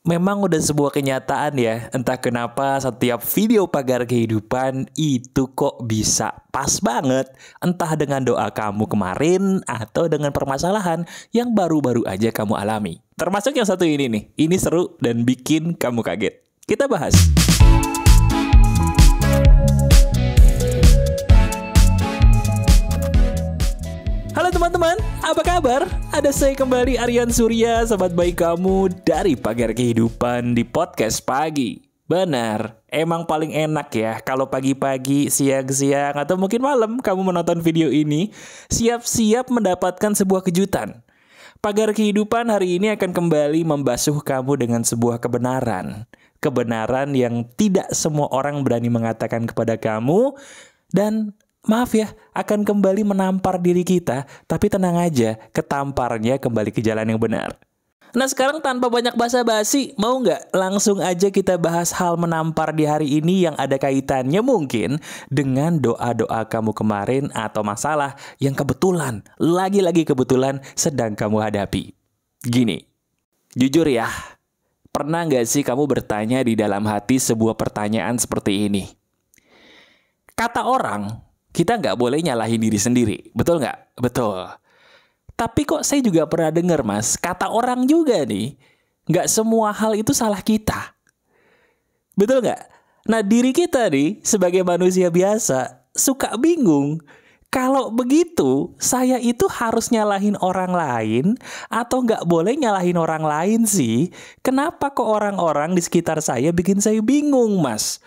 Memang udah sebuah kenyataan ya, entah kenapa setiap video pagar kehidupan itu kok bisa pas banget. Entah dengan doa kamu kemarin atau dengan permasalahan yang baru-baru aja kamu alami. Termasuk yang satu ini nih, ini seru dan bikin kamu kaget. Kita bahas. Halo teman-teman, apa kabar? Ada saya kembali Aryan Surya, sahabat baik kamu dari Pagar Kehidupan di podcast pagi. Benar, emang paling enak ya kalau pagi-pagi, siang-siang, atau mungkin malam kamu menonton video ini, siap-siap mendapatkan sebuah kejutan. Pagar Kehidupan hari ini akan kembali membasuh kamu dengan sebuah kebenaran. Kebenaran yang tidak semua orang berani mengatakan kepada kamu, dan maaf ya, akan kembali menampar diri kita, tapi tenang aja, ketamparnya kembali ke jalan yang benar. Nah sekarang tanpa banyak basa-basi, mau nggak langsung aja kita bahas hal menampar di hari ini yang ada kaitannya mungkin dengan doa-doa kamu kemarin atau masalah yang kebetulan, lagi-lagi kebetulan sedang kamu hadapi. Gini, jujur ya, pernah nggak sih kamu bertanya di dalam hati sebuah pertanyaan seperti ini? Kata orang, kita nggak boleh nyalahin diri sendiri, betul nggak? Betul. Tapi kok saya juga pernah dengar mas, kata orang juga nih, nggak semua hal itu salah kita. Betul nggak? Nah diri kita nih, sebagai manusia biasa, suka bingung. Kalau begitu, saya itu harus nyalahin orang lain atau nggak boleh nyalahin orang lain sih? Kenapa kok orang-orang di sekitar saya bikin saya bingung mas?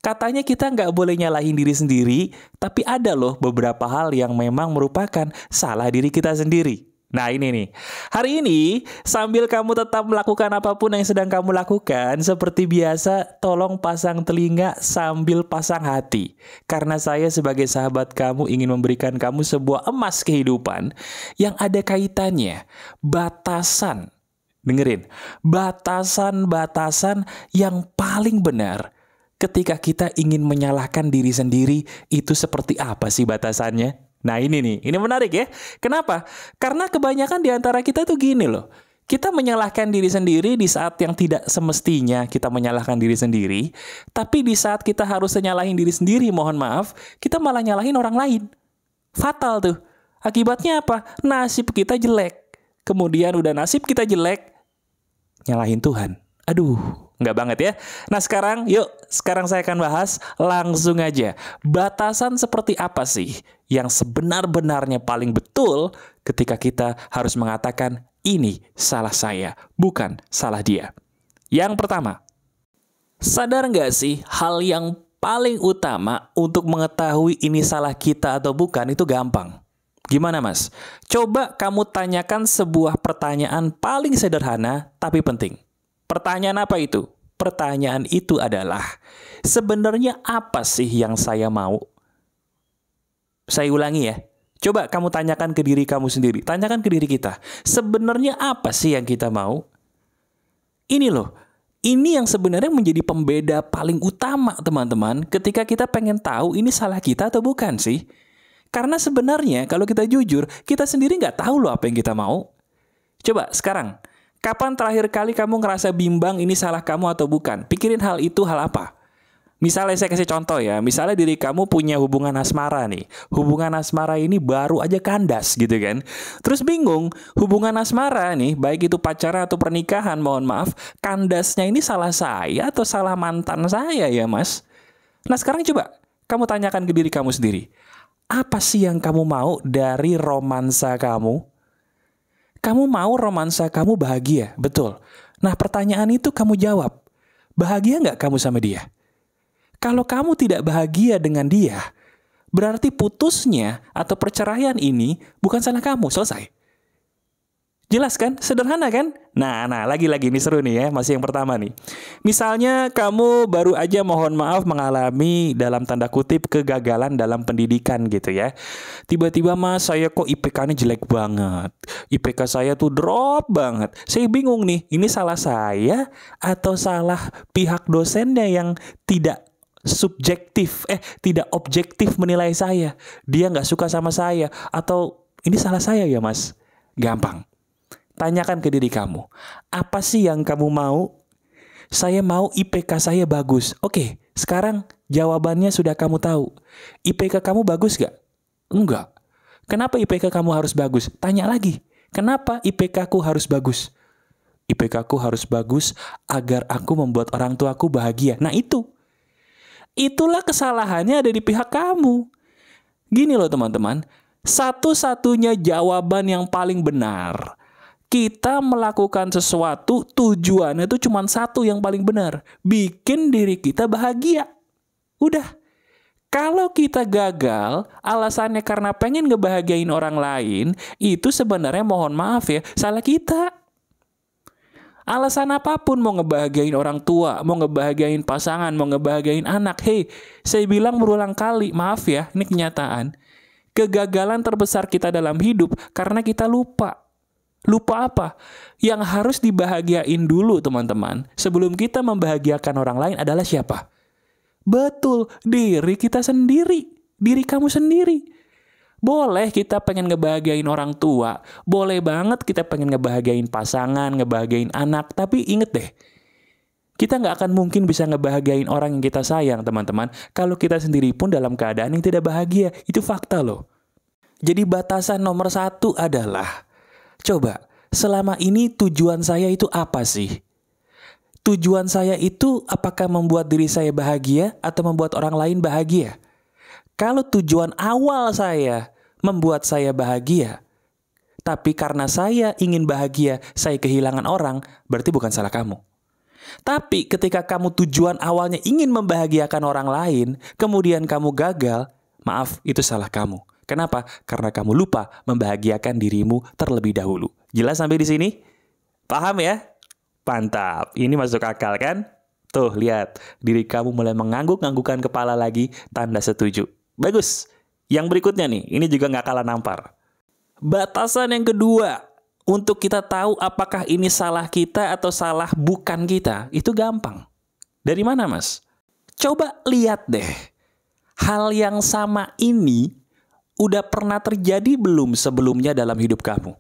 Katanya kita nggak boleh nyalahin diri sendiri, tapi ada loh beberapa hal yang memang merupakan salah diri kita sendiri. Nah ini nih, hari ini sambil kamu tetap melakukan apapun yang sedang kamu lakukan, seperti biasa tolong pasang telinga sambil pasang hati. Karena saya sebagai sahabat kamu ingin memberikan kamu sebuah emas kehidupan yang ada kaitannya, batasan. Dengerin, batasan-batasan yang paling benar. Ketika kita ingin menyalahkan diri sendiri, itu seperti apa sih batasannya? Nah ini nih, ini menarik ya. Kenapa? Karena kebanyakan di antara kita tuh gini loh. Kita menyalahkan diri sendiri di saat yang tidak semestinya kita menyalahkan diri sendiri. Tapi di saat kita harus nyalahin diri sendiri, mohon maaf, kita malah nyalahin orang lain. Fatal tuh. Akibatnya apa? Nasib kita jelek. Kemudian udah nasib kita jelek, nyalahin Tuhan. Aduh, nggak banget ya. Nah sekarang saya akan bahas langsung aja. Batasan seperti apa sih yang sebenar-benarnya paling betul ketika kita harus mengatakan ini salah saya, bukan salah dia. Yang pertama, sadar nggak sih hal yang paling utama untuk mengetahui ini salah kita atau bukan itu gampang. Gimana mas? Coba kamu tanyakan sebuah pertanyaan paling sederhana tapi penting. Pertanyaan apa itu? Pertanyaan itu adalah, sebenarnya apa sih yang saya mau? Saya ulangi ya. Coba kamu tanyakan ke diri kamu sendiri. Tanyakan ke diri kita. Sebenarnya apa sih yang kita mau? Ini loh. Ini yang sebenarnya menjadi pembeda paling utama teman-teman. Ketika kita pengen tahu ini salah kita atau bukan sih. Karena sebenarnya kalau kita jujur, kita sendiri nggak tahu loh apa yang kita mau. Coba sekarang. Kapan terakhir kali kamu ngerasa bimbang ini salah kamu atau bukan? Pikirin hal itu hal apa? Misalnya saya kasih contoh ya. Misalnya diri kamu punya hubungan asmara nih. Hubungan asmara ini baru aja kandas gitu kan. Terus bingung. Hubungan asmara nih, baik itu pacaran atau pernikahan, mohon maaf. Kandasnya ini salah saya atau salah mantan saya ya mas? Nah sekarang coba kamu tanyakan ke diri kamu sendiri. Apa sih yang kamu mau dari romansa kamu? Kamu mau romansa kamu bahagia, betul. Nah pertanyaan itu kamu jawab. Bahagia nggak kamu sama dia? Kalau kamu tidak bahagia dengan dia, berarti putusnya atau perceraian ini bukan salah kamu, selesai. Jelas kan? Sederhana kan? Nah, lagi-lagi ini seru nih ya, masih yang pertama nih. Misalnya kamu baru aja mohon maaf mengalami dalam tanda kutip kegagalan dalam pendidikan gitu ya. Tiba-tiba mas saya kok IPK-nya jelek banget. IPK saya tuh drop banget. Saya bingung nih, ini salah saya atau salah pihak dosennya yang tidak tidak objektif menilai saya. Dia nggak suka sama saya. Atau ini salah saya ya mas? Gampang. Tanyakan ke diri kamu, apa sih yang kamu mau? Saya mau IPK saya bagus. Oke, sekarang jawabannya sudah kamu tahu. IPK kamu bagus gak? Enggak. Kenapa IPK kamu harus bagus? Tanya lagi. Kenapa IPK ku harus bagus? IPK ku harus bagus agar aku membuat orang tuaku bahagia. Nah itu. Itulah kesalahannya ada di pihak kamu. Gini loh teman-teman. Satu-satunya jawaban yang paling benar. Kita melakukan sesuatu tujuannya itu cuma satu yang paling benar. Bikin diri kita bahagia. Udah. Kalau kita gagal, alasannya karena pengen ngebahagiain orang lain, itu sebenarnya mohon maaf ya, salah kita. Alasan apapun, mau ngebahagiain orang tua, mau ngebahagiain pasangan, mau ngebahagiain anak. Hei, saya bilang berulang kali, maaf ya, ini kenyataan. Kegagalan terbesar kita dalam hidup karena kita lupa. Lupa apa? Yang harus dibahagiain dulu teman-teman. Sebelum kita membahagiakan orang lain adalah siapa? Betul, diri kita sendiri. Diri kamu sendiri. Boleh kita pengen ngebahagiain orang tua. Boleh banget kita pengen ngebahagiain pasangan, ngebahagiain anak. Tapi inget deh, kita nggak akan mungkin bisa ngebahagiain orang yang kita sayang teman-teman. Kalau kita sendiri pun dalam keadaan yang tidak bahagia. Itu fakta loh. Jadi batasan nomor 1 adalah, coba, selama ini tujuan saya itu apa sih? Tujuan saya itu apakah membuat diri saya bahagia atau membuat orang lain bahagia? Kalau tujuan awal saya membuat saya bahagia, tapi karena saya ingin bahagia, saya kehilangan orang, berarti bukan salah kamu. Tapi ketika kamu tujuan awalnya ingin membahagiakan orang lain, kemudian kamu gagal, maaf, itu salah kamu. Kenapa? Karena kamu lupa membahagiakan dirimu terlebih dahulu. Jelas sampai di sini? Paham ya? Mantap. Ini masuk akal kan? Tuh, lihat. Diri kamu mulai mengangguk-anggukan kepala lagi, tanda setuju. Bagus. Yang berikutnya nih, ini juga nggak kalah nampar. Batasan yang kedua, untuk kita tahu apakah ini salah kita atau salah bukan kita, itu gampang. Dari mana, Mas? Coba lihat deh. Hal yang sama ini udah pernah terjadi belum sebelumnya dalam hidup kamu?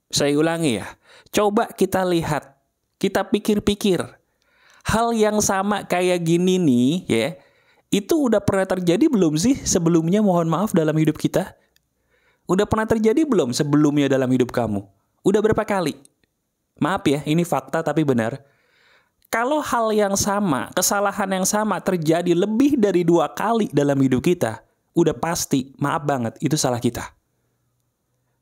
Saya ulangi ya. Coba kita lihat. Kita pikir-pikir. Hal yang sama kayak gini nih ya. Itu udah pernah terjadi belum sih sebelumnya, mohon maaf, dalam hidup kita? Udah pernah terjadi belum sebelumnya dalam hidup kamu? Udah berapa kali? Maaf ya, ini fakta tapi benar. Kalau hal yang sama, kesalahan yang sama terjadi lebih dari 2 kali dalam hidup kita, udah pasti, maaf banget, itu salah kita.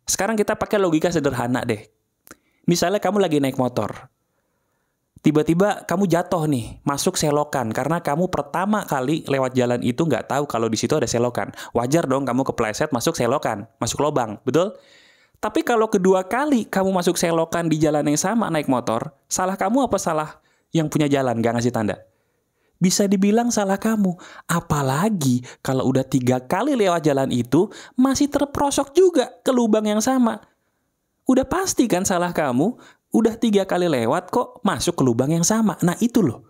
Sekarang kita pakai logika sederhana deh. Misalnya kamu lagi naik motor. Tiba-tiba kamu jatuh nih, masuk selokan. Karena kamu pertama kali lewat jalan itu nggak tahu kalau di situ ada selokan. Wajar dong kamu kepleset masuk selokan, masuk lubang, betul? Tapi kalau kedua kali kamu masuk selokan di jalan yang sama naik motor, salah kamu apa salah yang punya jalan nggak ngasih tanda? Bisa dibilang salah kamu. Apalagi kalau udah 3 kali lewat jalan itu, masih terperosok juga ke lubang yang sama. Udah pasti kan salah kamu. Udah 3 kali lewat kok masuk ke lubang yang sama. Nah itu loh.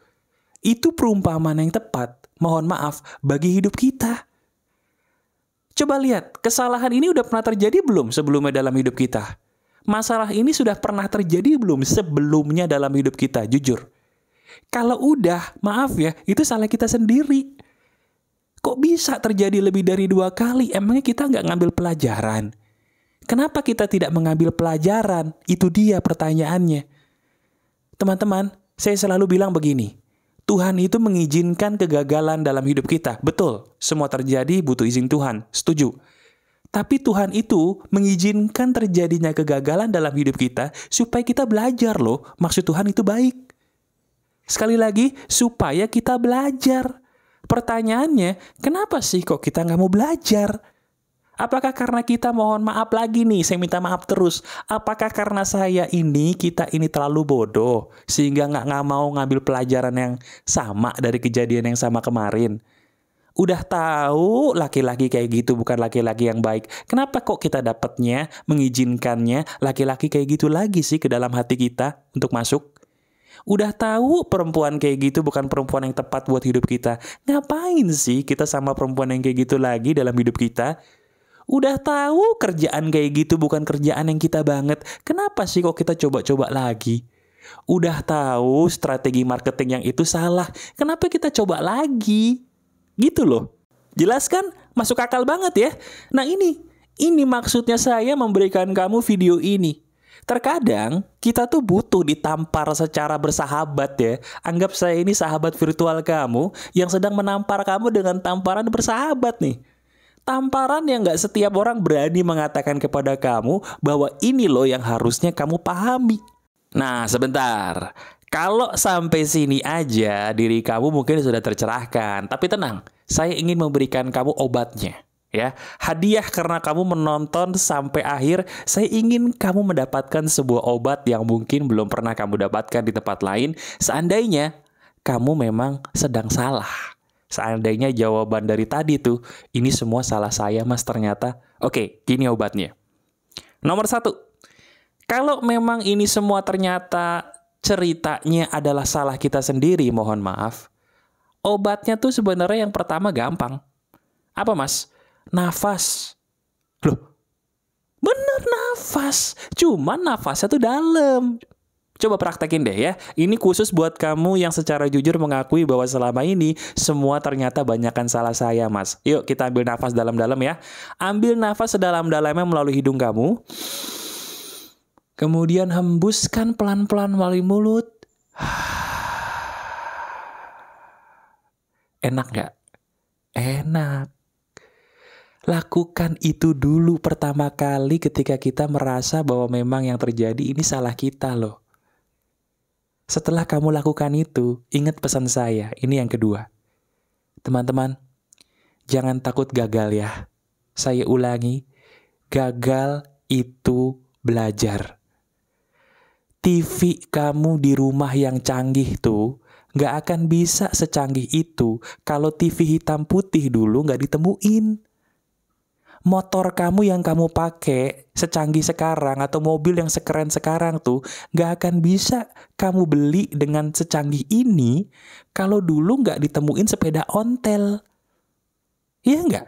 Itu perumpamaan yang tepat, mohon maaf, bagi hidup kita. Coba lihat, kesalahan ini udah pernah terjadi belum sebelumnya dalam hidup kita? Masalah ini sudah pernah terjadi belum sebelumnya dalam hidup kita? Jujur. Kalau udah, maaf ya, itu salah kita sendiri. Kok bisa terjadi lebih dari 2 kali? Emangnya kita nggak ngambil pelajaran? Kenapa kita tidak mengambil pelajaran? Itu dia pertanyaannya. Teman-teman, saya selalu bilang begini. Tuhan itu mengizinkan kegagalan dalam hidup kita. Betul, semua terjadi butuh izin Tuhan. Setuju. Tapi Tuhan itu mengizinkan terjadinya kegagalan dalam hidup kita supaya kita belajar loh. Maksud Tuhan itu baik. Sekali lagi, supaya kita belajar. Pertanyaannya, kenapa sih kok kita nggak mau belajar? Apakah karena kita mohon maaf lagi nih, saya minta maaf terus. Apakah karena kita ini terlalu bodoh, sehingga nggak mau ngambil pelajaran yang sama dari kejadian yang sama kemarin? Udah tahu laki-laki kayak gitu bukan laki-laki yang baik. Kenapa kok kita dapatnya, mengizinkannya laki-laki kayak gitu lagi sih ke dalam hati kita untuk masuk? Udah tahu perempuan kayak gitu bukan perempuan yang tepat buat hidup kita. Ngapain sih kita sama perempuan yang kayak gitu lagi dalam hidup kita? Udah tahu kerjaan kayak gitu bukan kerjaan yang kita banget. Kenapa sih kok kita coba-coba lagi? Udah tahu strategi marketing yang itu salah, kenapa kita coba lagi? Gitu loh. Jelas kan? Masuk akal banget ya. Nah ini maksudnya saya memberikan kamu video ini. Terkadang kita tuh butuh ditampar secara bersahabat ya. Anggap saya ini sahabat virtual kamu yang sedang menampar kamu dengan tamparan bersahabat nih. Tamparan yang gak setiap orang berani mengatakan kepada kamu bahwa ini loh yang harusnya kamu pahami. Nah sebentar, kalau sampai sini aja diri kamu mungkin sudah tercerahkan. Tapi tenang, saya ingin memberikan kamu obatnya. Ya, hadiah karena kamu menonton sampai akhir. Saya ingin kamu mendapatkan sebuah obat yang mungkin belum pernah kamu dapatkan di tempat lain. Seandainya kamu memang sedang salah. Seandainya jawaban dari tadi tuh, ini semua salah saya mas ternyata. Oke, gini obatnya. Nomor 1, kalau memang ini semua ternyata ceritanya adalah salah kita sendiri, mohon maaf. Obatnya tuh sebenarnya yang pertama gampang. Apa mas? Nafas. Loh, bener nafas. Cuman nafasnya tuh dalam. Coba praktekin deh ya. Ini khusus buat kamu yang secara jujur mengakui bahwa selama ini semua ternyata banyakan salah saya mas. Yuk kita ambil nafas dalam-dalam ya. Ambil nafas sedalam-dalamnya melalui hidung kamu. Kemudian hembuskan pelan-pelan melalui mulut. Enak nggak? Enak. Lakukan itu dulu pertama kali ketika kita merasa bahwa memang yang terjadi ini salah kita loh. Setelah kamu lakukan itu, ingat pesan saya, ini yang kedua. Teman-teman, jangan takut gagal ya. Saya ulangi, gagal itu belajar. TV kamu di rumah yang canggih tuh, gak akan bisa secanggih itu kalau TV hitam putih dulu gak ditemuin. Motor kamu yang kamu pakai secanggih sekarang atau mobil yang sekeren sekarang tuh gak akan bisa kamu beli dengan secanggih ini kalau dulu gak ditemuin sepeda ontel. Iya gak?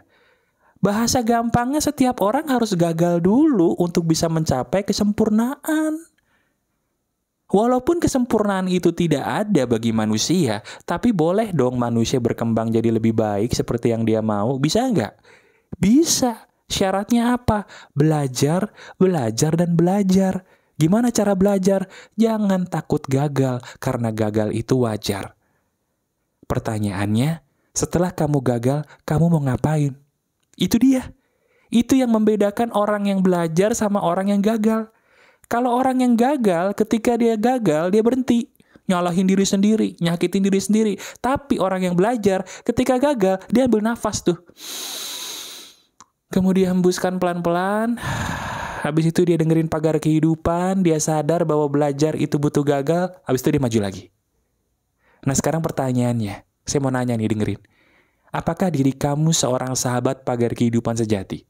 Bahasa gampangnya setiap orang harus gagal dulu untuk bisa mencapai kesempurnaan. Walaupun kesempurnaan itu tidak ada bagi manusia, tapi boleh dong manusia berkembang jadi lebih baik seperti yang dia mau. Bisa nggak? Bisa. Syaratnya apa? Belajar, belajar, dan belajar. Gimana cara belajar? Jangan takut gagal, karena gagal itu wajar. Pertanyaannya, setelah kamu gagal, kamu mau ngapain? Itu dia. Itu yang membedakan orang yang belajar sama orang yang gagal. Kalau orang yang gagal, ketika dia gagal, dia berhenti. Nyalahin diri sendiri, nyakitin diri sendiri. Tapi orang yang belajar, ketika gagal, dia ambil nafas tuh. Kemudian hembuskan pelan-pelan. Habis itu dia dengerin pagar kehidupan. Dia sadar bahwa belajar itu butuh gagal. Habis itu dia maju lagi. Nah sekarang pertanyaannya. Saya mau nanya nih, dengerin. Apakah diri kamu seorang sahabat pagar kehidupan sejati?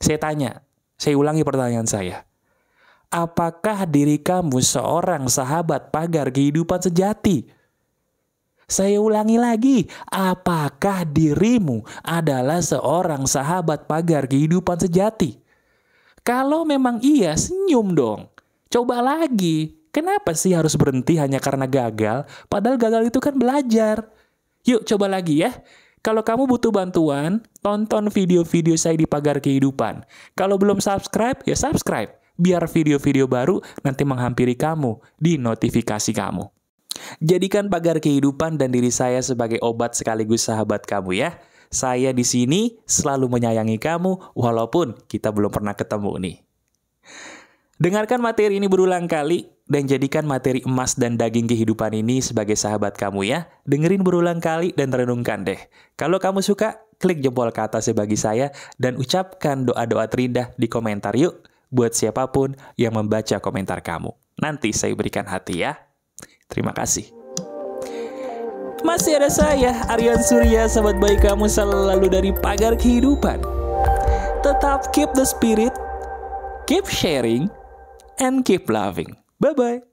Saya tanya. Saya ulangi pertanyaan saya. Apakah diri kamu seorang sahabat pagar kehidupan sejati? Saya ulangi lagi, apakah dirimu adalah seorang sahabat pagar kehidupan sejati? Kalau memang iya, senyum dong. Coba lagi. Kenapa sih harus berhenti hanya karena gagal? Padahal gagal itu kan belajar. Yuk coba lagi ya. Kalau kamu butuh bantuan, tonton video-video saya di Pagar Kehidupan. Kalau belum subscribe, ya subscribe. Biar video-video baru nanti menghampiri kamu di notifikasi kamu. Jadikan Pagar Kehidupan dan diri saya sebagai obat sekaligus sahabat kamu ya. Saya di sini selalu menyayangi kamu walaupun kita belum pernah ketemu nih. Dengarkan materi ini berulang kali dan jadikan materi emas dan daging kehidupan ini sebagai sahabat kamu ya. Dengerin berulang kali dan renungkan deh. Kalau kamu suka, klik jempol ke atas bagi saya dan ucapkan doa-doa terindah di komentar yuk. Buat siapapun yang membaca komentar kamu. Nanti saya berikan hati ya. Terima kasih. Masih ada saya, Aryan Surya, sahabat baik kamu selalu dari Pagar Kehidupan. Tetap keep the spirit, keep sharing, and keep loving. Bye-bye.